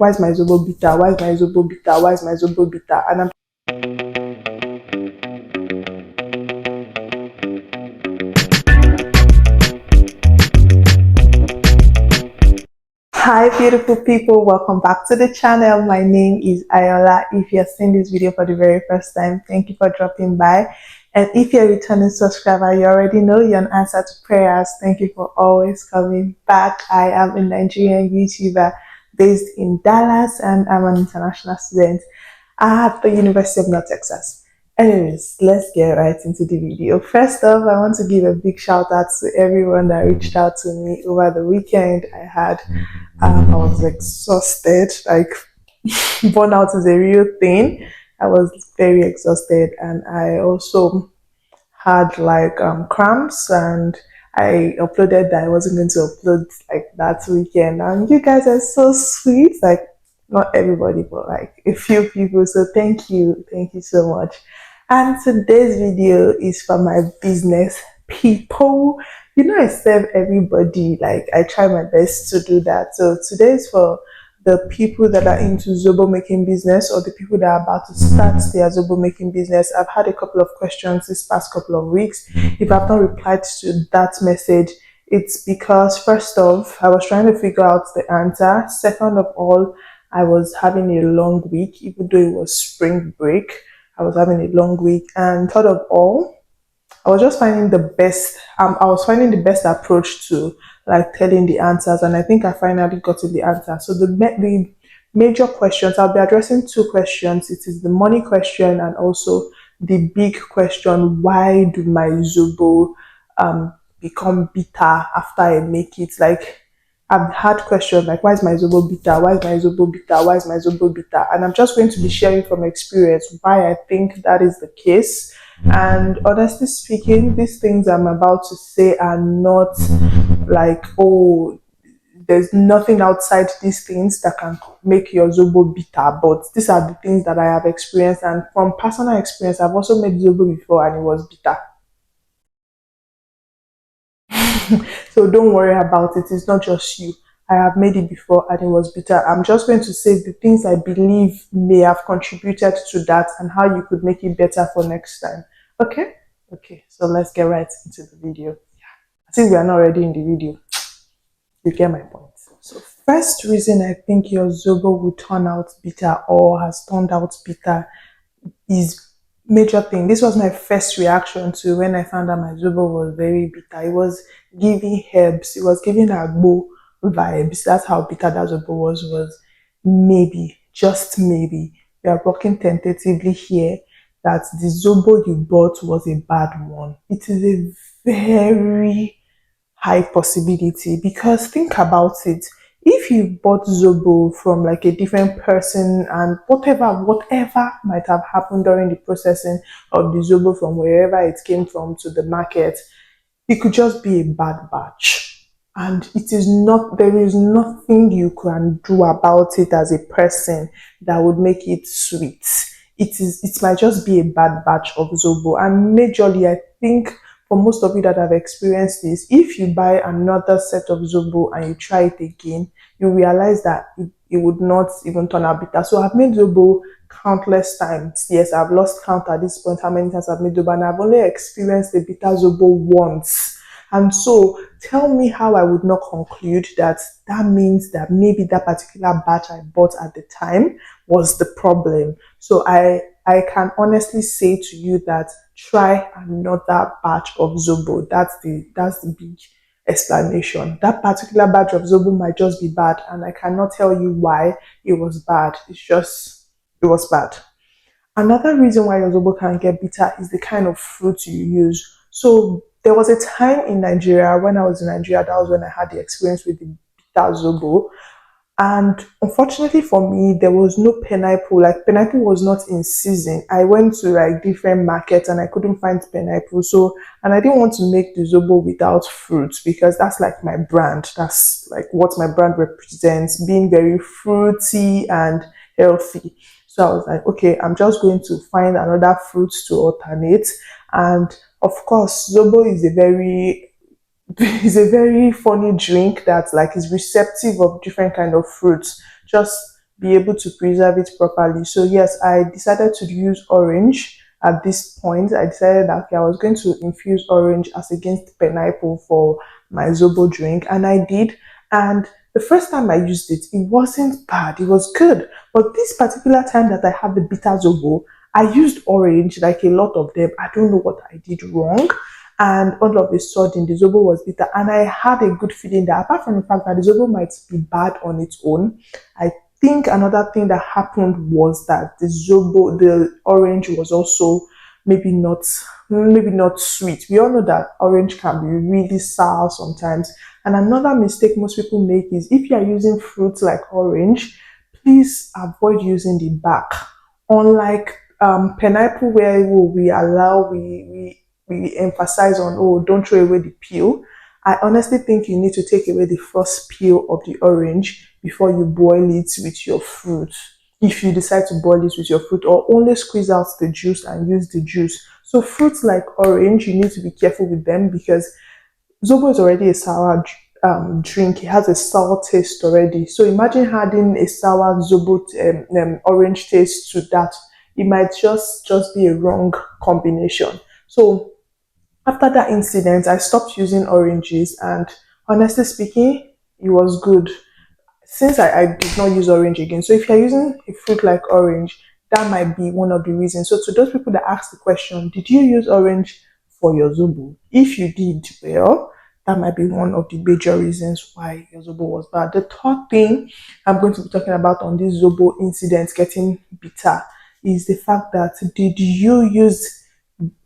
why is my Zobo bitter? Why is my Zobo bitter? Why is my Zobo bitter? And I'm Hi beautiful people, welcome back to the channel. My name is Ayola. If you're seeing this video for the very first time, thank you for dropping by. And if you're a returning subscriber, you already know you're an answer to prayers. Thank you for always coming back. I am a Nigerian YouTuber based in Dallas and I'm an international student at the University of North Texas. Anyways, let's get right into the video. First off, I want to give a big shout out to everyone that reached out to me over the weekend. I was exhausted, like burnout is a real thing. I was very exhausted and I also had like cramps, and I uploaded that I wasn't going to upload like that weekend. And you guys are so sweet, like not everybody, but like a few people. So thank you so much. And today's video is for my business people. You know, I serve everybody, like I try my best to do that. So today is for the people that are into Zobo making business, or the people that are about to start their Zobo making business. I've had a couple of questions this past couple of weeks. If I've not replied to that message, it's because first off, I was trying to figure out the answer. Second of all, I was having a long week, even though it was spring break. I was having a long week. And third of all, I was just finding the best. I was finding the best approach to like telling the answers, and I think I finally got to the answer. So the major questions, I'll be addressing two questions. It is the money question and also the big question: why do my Zobo become bitter after I make it? Like I've had questions like, why is my Zobo bitter? Why is my Zobo bitter? Why is my Zobo bitter? And I'm just going to be sharing from experience why I think that is the case. And honestly speaking, these things I'm about to say are not like, oh, there's nothing outside these things that can make your Zobo bitter. But these are the things that I have experienced. And from personal experience, I've also made Zobo before and it was bitter. So don't worry about it. It's not just you. I have made it before and it was bitter. I'm just going to say the things I believe may have contributed to that and how you could make it better for next time. Okay? Okay, so let's get right into the video. I think we are not already in the video. You get my point. So first reason I think your Zobo will turn out bitter or has turned out bitter is major thing. This was my first reaction to when I found out my Zobo was very bitter. It was giving herbs. It was giving agbo vibes. That's how bitter that Zobo was maybe, just maybe, we are working tentatively here that the Zobo you bought was a bad one. It is a very high possibility, because think about it. If you bought Zobo from like a different person and whatever might have happened during the processing of the Zobo from wherever it came from to the market, it could just be a bad batch. And there is nothing you can do about it as a person that would make it sweet. It might just be a bad batch of Zobo. And majorly, I think for most of you that have experienced this, if you buy another set of Zobo and you try it again, you realize that it would not even turn out bitter. So I've made Zobo countless times. Yes, I've lost count at this point how many times I've made Zobo, and I've only experienced the bitter Zobo once. And so tell me how I would not conclude that means that maybe that particular batch I bought at the time was the problem. So I can honestly say to you that try another batch of Zobo. That's the big explanation. That particular batch of Zobo might just be bad, and I cannot tell you why it was bad. It was bad. Another reason why your Zobo can get bitter is the kind of fruit you use. So there was a time in Nigeria, when I was in Nigeria, that was when I had the experience with the bitter Zobo. And unfortunately for me, there was no pineapple. Like pineapple was not in season. I went to like different markets and I couldn't find pineapple. So, and I didn't want to make the Zobo without fruit, because that's like my brand. That's like what my brand represents, being very fruity and healthy. So I was like, okay, I'm just going to find another fruit to alternate. And of course, Zobo is a very funny drink that like is receptive of different kind of fruits. Just be able to preserve it properly. So yes, I decided to use orange at this point. I decided that okay, I was going to infuse orange as against pineapple for my Zobo drink, and I did. And the first time I used it, it wasn't bad. It was good. But this particular time that I had the bitter Zobo, I used orange like a lot of them. I don't know what I did wrong. And all of a sudden, the Zobo was bitter. And I had a good feeling that apart from the fact that the Zobo might be bad on its own, I think another thing that happened was that the orange was also maybe not maybe not sweet. We all know that orange can be really sour sometimes. And another mistake most people make is if you are using fruits like orange, please avoid using the back. Unlike pineapple, where we allow we emphasize on, oh, don't throw away the peel. I honestly think you need to take away the first peel of the orange before you boil it with your fruit. If you decide to boil it with your fruit, or only squeeze out the juice and use the juice. So fruits like orange, you need to be careful with them because Zobo is already a sour drink. It has a sour taste already. So imagine adding a sour Zobo orange taste to that. It might just be a wrong combination. So after that incident, I stopped using oranges, and honestly speaking, it was good since I did not use orange again. So if you're using a fruit like orange, that might be one of the reasons. So to those people that ask the question, did you use orange for your Zobo? If you did, well, that might be one of the major reasons why your Zobo was bad. The third thing I'm going to be talking about on this Zobo incident getting bitter is the fact that did you use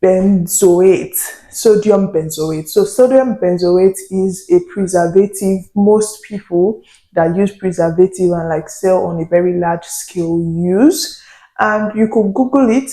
benzoate, sodium benzoate. So sodium benzoate is a preservative most people that use preservative and like sell on a very large scale use. And you could Google it.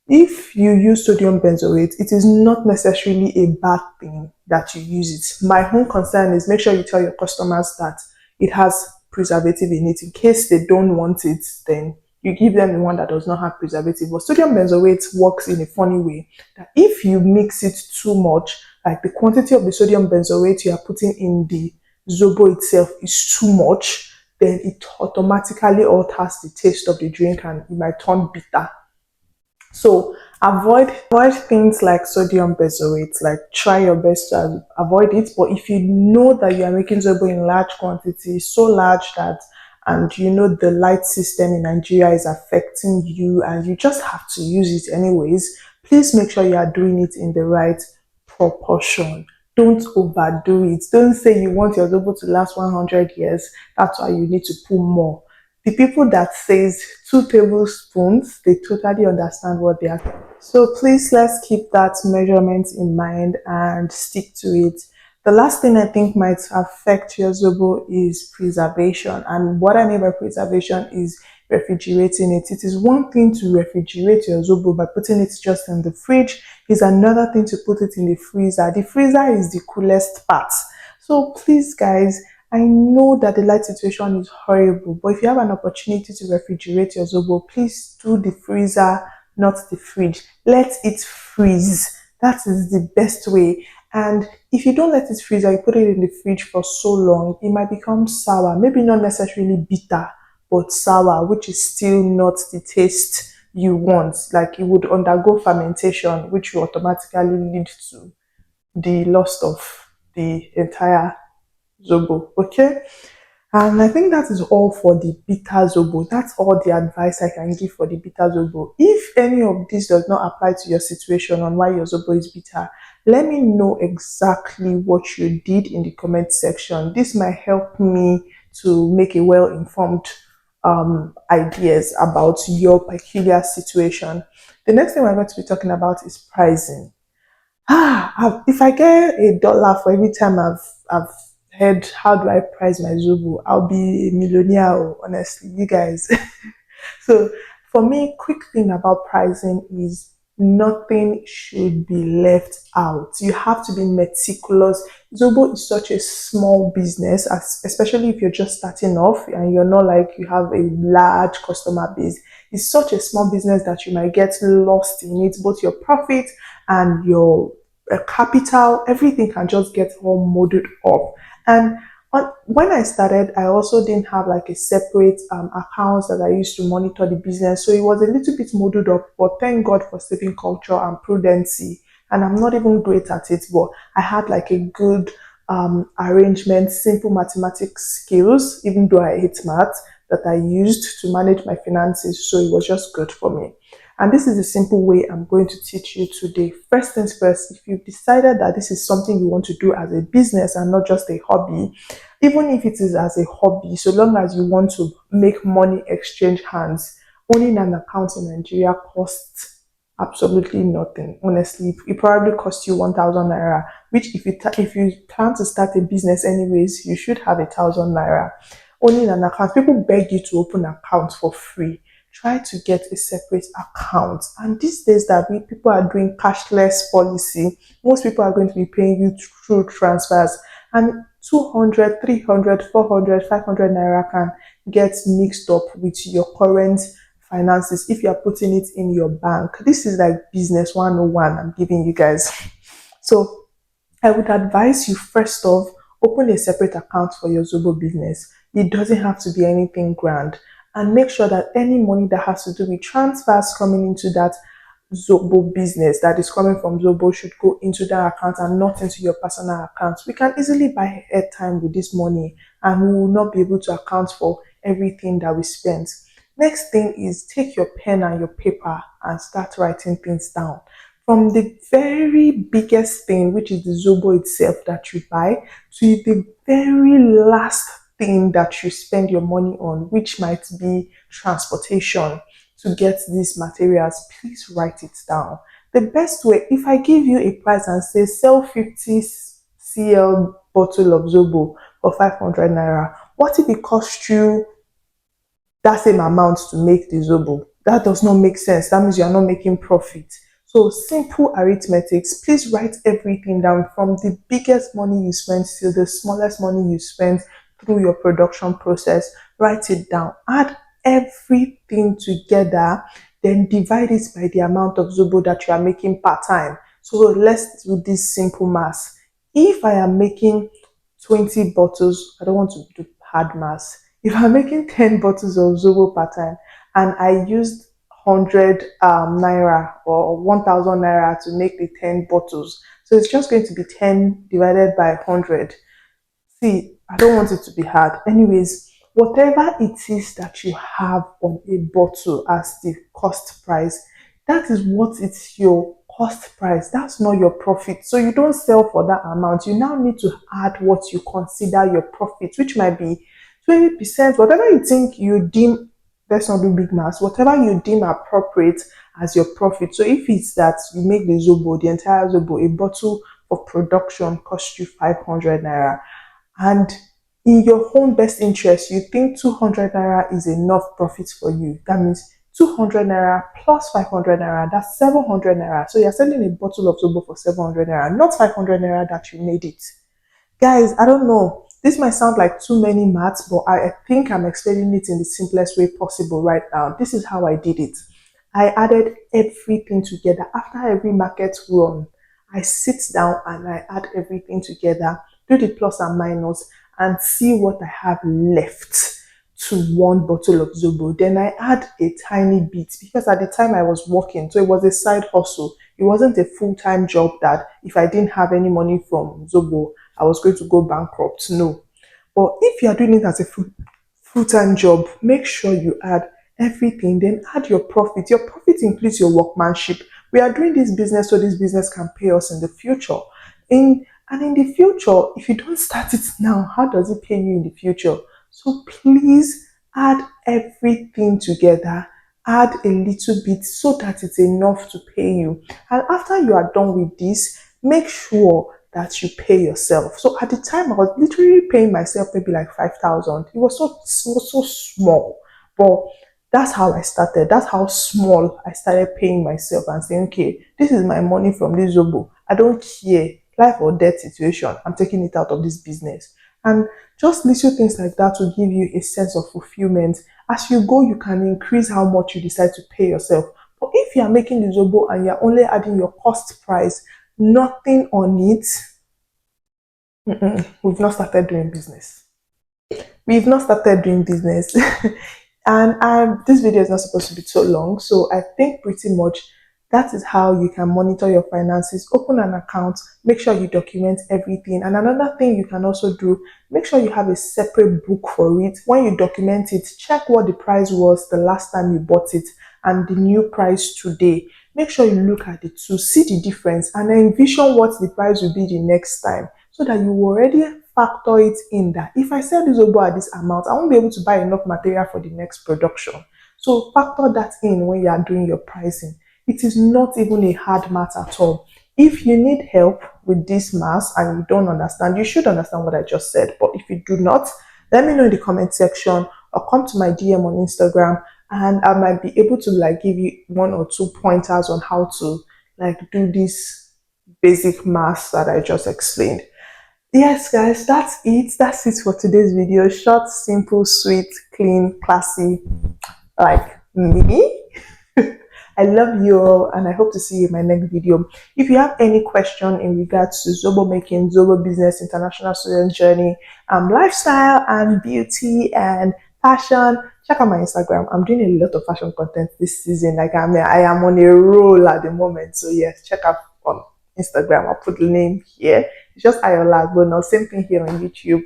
If you use sodium benzoate, it is not necessarily a bad thing that you use it. My own concern is make sure you tell your customers that it has preservative in it. In case they don't want it, then you give them the one that does not have preservative. But sodium benzoate works in a funny way that if you mix it too much, like the quantity of the sodium benzoate you are putting in the Zobo itself is too much, then it automatically alters the taste of the drink and it might turn bitter. So avoid things like sodium benzoate. Like try your best to avoid it. But if you know that you are making Zobo in large quantities, so large that and you know the light system in Nigeria is affecting you and you just have to use it anyways, please make sure you are doing it in the right proportion. Don't overdo it. Don't say you want your Zobo to last 100 years. That's why you need to put more. The people that says 2 tablespoons, they totally understand what they are. So please let's keep that measurement in mind and stick to it. The last thing I think might affect your Zobo is preservation. And what I mean by preservation is refrigerating it. It is one thing to refrigerate your Zobo by putting it just in the fridge. It's another thing to put it in the freezer. The freezer is the coolest part. So please guys, I know that the light situation is horrible, but if you have an opportunity to refrigerate your Zobo, please do the freezer, not the fridge. Let it freeze. That is the best way. And if you don't let it freeze or you put it in the fridge for so long, it might become sour. Maybe not necessarily bitter, but sour, which is still not the taste you want. Like it would undergo fermentation, which will automatically lead to the loss of the entire Zobo. Okay. And I think that is all for the bitter Zobo. That's all the advice I can give for the bitter Zobo. If any of this does not apply to your situation on why your Zobo is bitter, let me know exactly what you did in the comment section. This might help me to make a well-informed ideas about your peculiar situation. The next thing we're going to be talking about is pricing. If I get $1 for every time I've heard how do I price my Zobo, I'll be a millionaire, oh, honestly, you guys. So for me, quick thing about pricing is nothing should be left out. You have to be meticulous. Zobo is such a small business, especially if you're just starting off and you're not like you have a large customer base. It's such a small business that you might get lost in it, both your profit and your capital, everything can just get all molded up. And When I started, I also didn't have like a separate account that I used to monitor the business. So it was a little bit muddled up, but thank God for saving culture and prudency. And I'm not even great at it, but I had like a good arrangement, simple mathematics skills, even though I hate math, that I used to manage my finances. So it was just good for me. And this is a simple way I'm going to teach you today. First things first, if you've decided that this is something you want to do as a business and not just a hobby, even if it is as a hobby, so long as you want to make money exchange hands, owning an account in Nigeria costs absolutely nothing. Honestly, it probably costs you 1,000 naira, which if you plan to start a business anyways, you should have 1,000 naira. Owning an account, people beg you to open accounts for free. Try to get a separate account. And these days that people are doing cashless policy, most people are going to be paying you through transfers. And 200, 300, 400, 500 naira can get mixed up with your current finances if you're putting it in your bank. This is like business 101 I'm giving you guys. So I would advise you first off, open a separate account for your Zobo business. It doesn't have to be anything grand. And make sure that any money that has to do with transfers coming into that Zobo business that is coming from Zobo should go into that account and not into your personal account. We can easily buy airtime with this money and we will not be able to account for everything that we spent. Next thing is take your pen and your paper and start writing things down. From the very biggest thing, which is the Zobo itself that you buy, to the very last thing that you spend your money on, which might be transportation to get these materials, please write it down. The best way, if I give you a price and say sell 50 cl bottle of Zobo for 500 naira, what if it costs you that same amount to make the Zobo? That does not make sense. That means you are not making profit. So simple arithmetics, please write everything down from the biggest money you spend to the smallest money you spend through your production process. Write it down. Add everything together, then divide it by the amount of Zobo that you are making per time. So let's do this simple math. If I am making 20 bottles, I don't want to do hard math. If I'm making 10 bottles of Zobo per time and I used 100 naira or 1,000 naira to make the 10 bottles, so it's just going to be 10 divided by 100. See, I don't want it to be hard. Anyways, whatever it is that you have on a bottle as the cost price, that is what it's your cost price. That's not your profit. So you don't sell for that amount. You now need to add what you consider your profit, which might be 20%, whatever you think you deem, let's not do big maths, whatever you deem appropriate as your profit. So if it's that you make the Zobo, the entire Zobo, a bottle of production costs you 500 naira, and in your own best interest, you think 200 naira is enough profit for you. That means 200 naira plus 500 naira, that's 700 naira. So you're selling a bottle of Zobo for 700 naira, not 500 naira that you made it. Guys, I don't know. This might sound like too many maths, but I think I'm explaining it in the simplest way possible right now. This is how I did it. I added everything together. After every market run, I sit down and I add everything together, do the plus and minus, and see what I have left to one bottle of Zobo. Then I add a tiny bit because at the time I was working, so it was a side hustle. It wasn't a full-time job that if I didn't have any money from Zobo, I was going to go bankrupt. No. But if you are doing it as a full-time job, make sure you add everything, then add your profit. Your profit includes your workmanship. We are doing this business so this business can pay us in the future. And in the future, if you don't start it now, how does it pay you in the future? So please add everything together, add a little bit so that it's enough to pay you. And after you are done with this, make sure that you pay yourself. So at the time, I was literally paying myself maybe like 5,000. It was so small, but that's how I started. That's how small I started paying myself and saying, okay, this is my money from this Zobo. I don't care, life or death situation. I'm taking it out of this business. And just little things like that will give you a sense of fulfillment. As you go, you can increase how much you decide to pay yourself. But if you are making the Zobo and you're only adding your cost price, nothing on it, We've not started doing business. We've not started doing business. And this video is not supposed to be so long. So I think pretty much that is how you can monitor your finances. Open an account, make sure you document everything. And another thing you can also do, make sure you have a separate book for it. When you document it, check what the price was the last time you bought it and the new price today. Make sure you look at the two, see the difference, and envision what the price will be the next time, so that you already factor it in that if I sell this Zobo at this amount, I won't be able to buy enough material for the next production. So factor that in when you are doing your pricing. It is not even a hard math at all. If you need help with this math and you don't understand, you should understand what I just said. But if you do not, let me know in the comment section or come to my DM on Instagram, and I might be able to like give you one or two pointers on how to like do this basic math that I just explained. Yes, guys, that's it. That's it for today's video. Short, simple, sweet, clean, classy, like me. I love you all, and I hope to see you in my next video. If you have any question in regards to Zobo making, Zobo business, international student journey, lifestyle and beauty and fashion, check out my Instagram. I'm doing a lot of fashion content this season. Like I am on a roll at the moment. So yes, check out on Instagram. I'll put the name here. It's just Ayola Agbono. Same thing here on YouTube.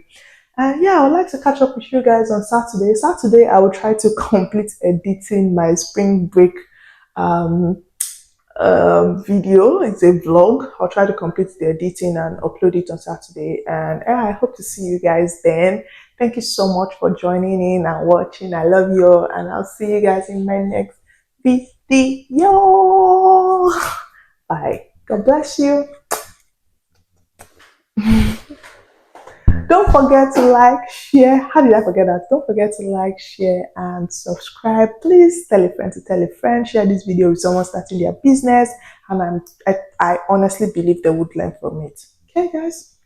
And yeah, I would like to catch up with you guys on Saturday. Saturday, I will try to complete editing my spring break um, video. It's a vlog. I'll try to complete the editing and upload it on Saturday. And yeah, I hope to see you guys then. Thank you so much for joining in and watching. I love you all, and I'll see you guys in my next video. Bye. God bless you. Don't forget to like, share. How did I forget that? Don't forget to like, share, and subscribe. Please tell a friend to tell a friend. Share this video with someone starting their business, and I honestly believe they would learn from it. Okay, guys.